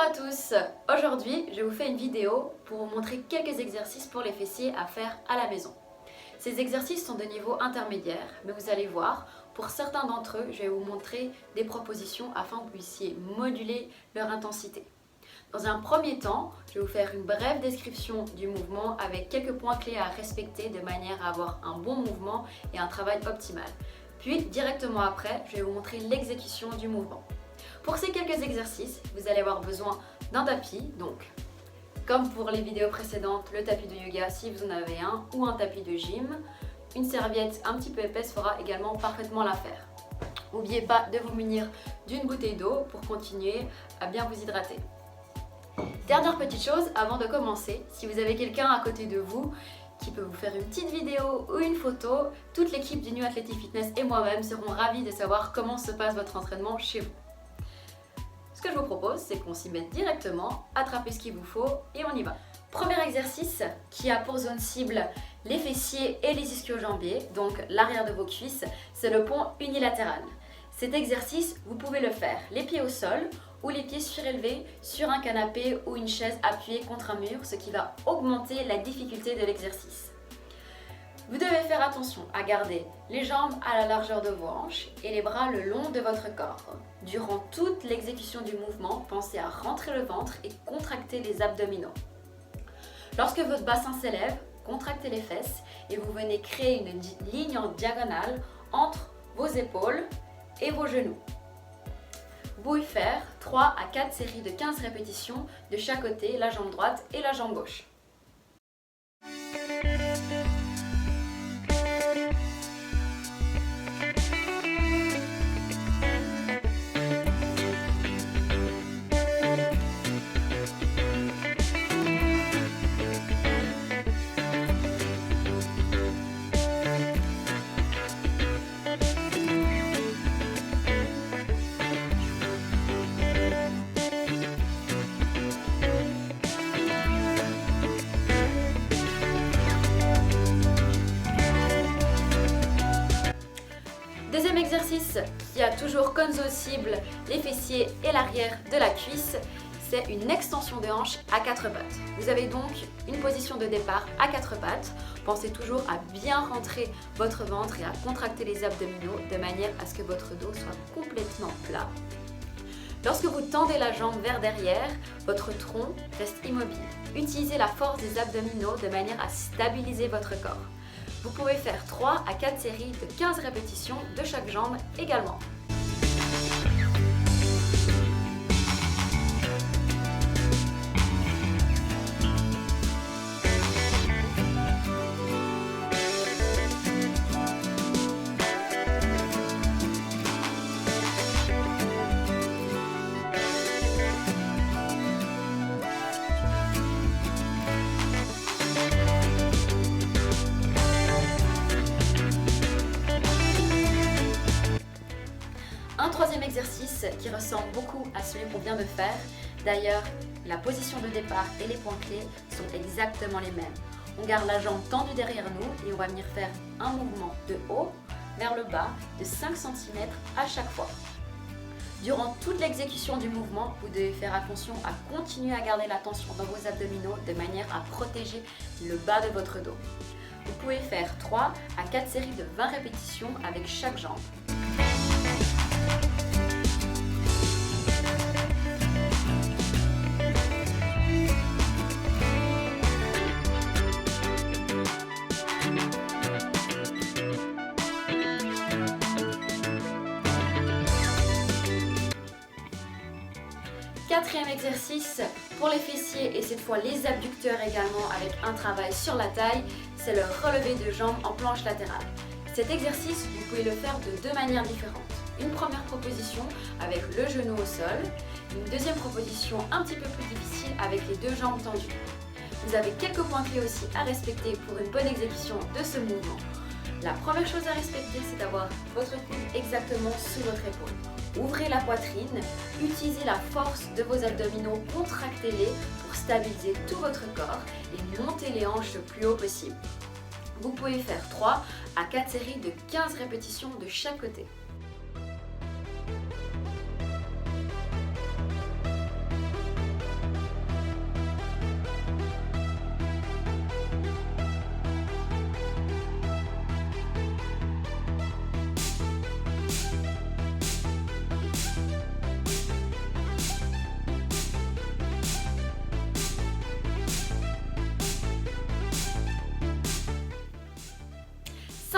à tous, aujourd'hui je vous fais une vidéo pour vous montrer quelques exercices pour les fessiers à faire à la maison. Ces exercices sont de niveau intermédiaire, mais vous allez voir, pour certains d'entre eux, je vais vous montrer des propositions afin que vous puissiez moduler leur intensité. Dans un premier temps, je vais vous faire une brève description du mouvement avec quelques points clés à respecter de manière à avoir un bon mouvement et un travail optimal. Puis, directement après, je vais vous montrer l'exécution du mouvement. Pour ces quelques exercices, vous allez avoir besoin d'un tapis, donc comme pour les vidéos précédentes, le tapis de yoga si vous en avez un, ou un tapis de gym. Une serviette un petit peu épaisse fera également parfaitement l'affaire. N'oubliez pas de vous munir d'une bouteille d'eau pour continuer à bien vous hydrater. Dernière petite chose avant de commencer, si vous avez quelqu'un à côté de vous qui peut vous faire une petite vidéo ou une photo, toute l'équipe du New Athletic Fitness et moi-même serons ravis de savoir comment se passe votre entraînement chez vous. Ce que je vous propose, c'est qu'on s'y mette directement, attrapez ce qu'il vous faut et on y va. Premier exercice qui a pour zone cible les fessiers et les ischio-jambiers, donc l'arrière de vos cuisses, c'est le pont unilatéral. Cet exercice, vous pouvez le faire les pieds au sol ou les pieds surélevés sur un canapé ou une chaise appuyée contre un mur, ce qui va augmenter la difficulté de l'exercice. Vous devez faire attention à garder les jambes à la largeur de vos hanches et les bras le long de votre corps. Durant toute l'exécution du mouvement, pensez à rentrer le ventre et contracter les abdominaux. Lorsque votre bassin s'élève, contractez les fesses et vous venez créer une ligne en diagonale entre vos épaules et vos genoux. Vous pouvez faire 3 à 4 séries de 15 répétitions de chaque côté, la jambe droite et la jambe gauche. Deuxième exercice qui a toujours comme zone cible les fessiers et l'arrière de la cuisse, c'est une extension de hanche à 4 pattes. Vous avez donc une position de départ à 4 pattes. Pensez toujours à bien rentrer votre ventre et à contracter les abdominaux de manière à ce que votre dos soit complètement plat. Lorsque vous tendez la jambe vers derrière, votre tronc reste immobile. Utilisez la force des abdominaux de manière à stabiliser votre corps. Vous pouvez faire 3 à 4 séries de 15 répétitions de chaque jambe également. Un troisième exercice qui ressemble beaucoup à celui qu'on vient de faire. D'ailleurs, la position de départ et les points clés sont exactement les mêmes. On garde la jambe tendue derrière nous et on va venir faire un mouvement de haut vers le bas de 5 cm à chaque fois. Durant toute l'exécution du mouvement, vous devez faire attention à continuer à garder la tension dans vos abdominaux de manière à protéger le bas de votre dos. Vous pouvez faire 3 à 4 séries de 20 répétitions avec chaque jambe. Quatrième exercice pour les fessiers et cette fois les abducteurs également avec un travail sur la taille, c'est le relevé de jambes en planche latérale. Cet exercice, vous pouvez le faire de deux manières différentes. Une première proposition avec le genou au sol, une deuxième proposition un petit peu plus difficile avec les deux jambes tendues. Vous avez quelques points clés aussi à respecter pour une bonne exécution de ce mouvement. La première chose à respecter, c'est d'avoir votre coude exactement sous votre épaule. Ouvrez la poitrine, utilisez la force de vos abdominaux, contractez-les pour stabiliser tout votre corps et montez les hanches le plus haut possible. Vous pouvez faire 3 à 4 séries de 15 répétitions de chaque côté.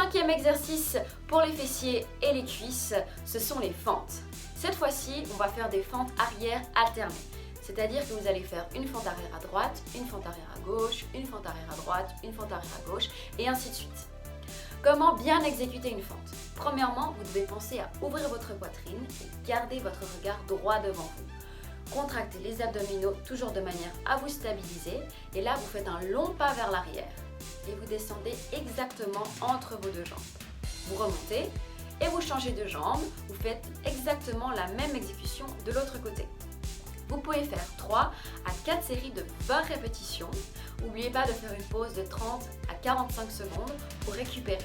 5e exercice pour les fessiers et les cuisses, ce sont les fentes. Cette fois-ci, on va faire des fentes arrière alternées. C'est-à-dire que vous allez faire une fente arrière à droite, une fente arrière à gauche, une fente arrière à droite, une fente arrière à gauche, et ainsi de suite. Comment bien exécuter une fente? Premièrement, vous devez penser à ouvrir votre poitrine et garder votre regard droit devant vous. Contractez les abdominaux toujours de manière à vous stabiliser, et là vous faites un long pas vers l'arrière et vous descendez exactement entre vos deux jambes. Vous remontez et vous changez de jambe, vous faites exactement la même exécution de l'autre côté. Vous pouvez faire 3 à 4 séries de 20 répétitions. N'oubliez pas de faire une pause de 30 à 45 secondes pour récupérer.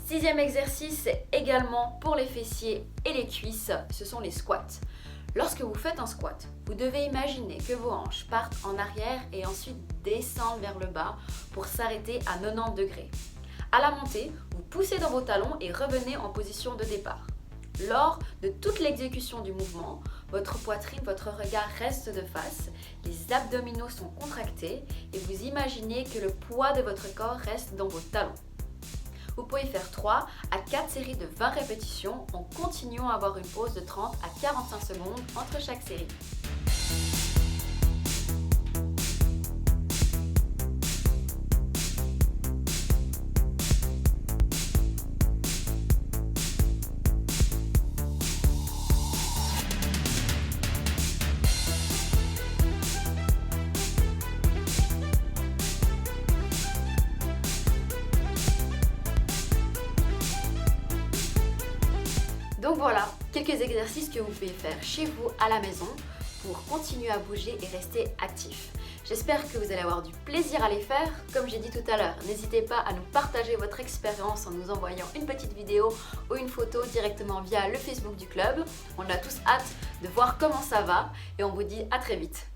Sixième exercice, également pour les fessiers et les cuisses, ce sont les squats. Lorsque vous faites un squat, vous devez imaginer que vos hanches partent en arrière et ensuite descendent vers le bas pour s'arrêter à 90 degrés. À la montée, vous poussez dans vos talons et revenez en position de départ. Lors de toute l'exécution du mouvement, votre poitrine, votre regard reste de face, les abdominaux sont contractés et vous imaginez que le poids de votre corps reste dans vos talons. Vous pouvez faire 3 à 4 séries de 20 répétitions en continuant à avoir une pause de 30 à 45 secondes entre chaque série. Donc voilà, quelques exercices que vous pouvez faire chez vous à la maison pour continuer à bouger et rester actif. J'espère que vous allez avoir du plaisir à les faire. Comme j'ai dit tout à l'heure, n'hésitez pas à nous partager votre expérience en nous envoyant une petite vidéo ou une photo directement via le Facebook du club. On a tous hâte de voir comment ça va et on vous dit à très vite.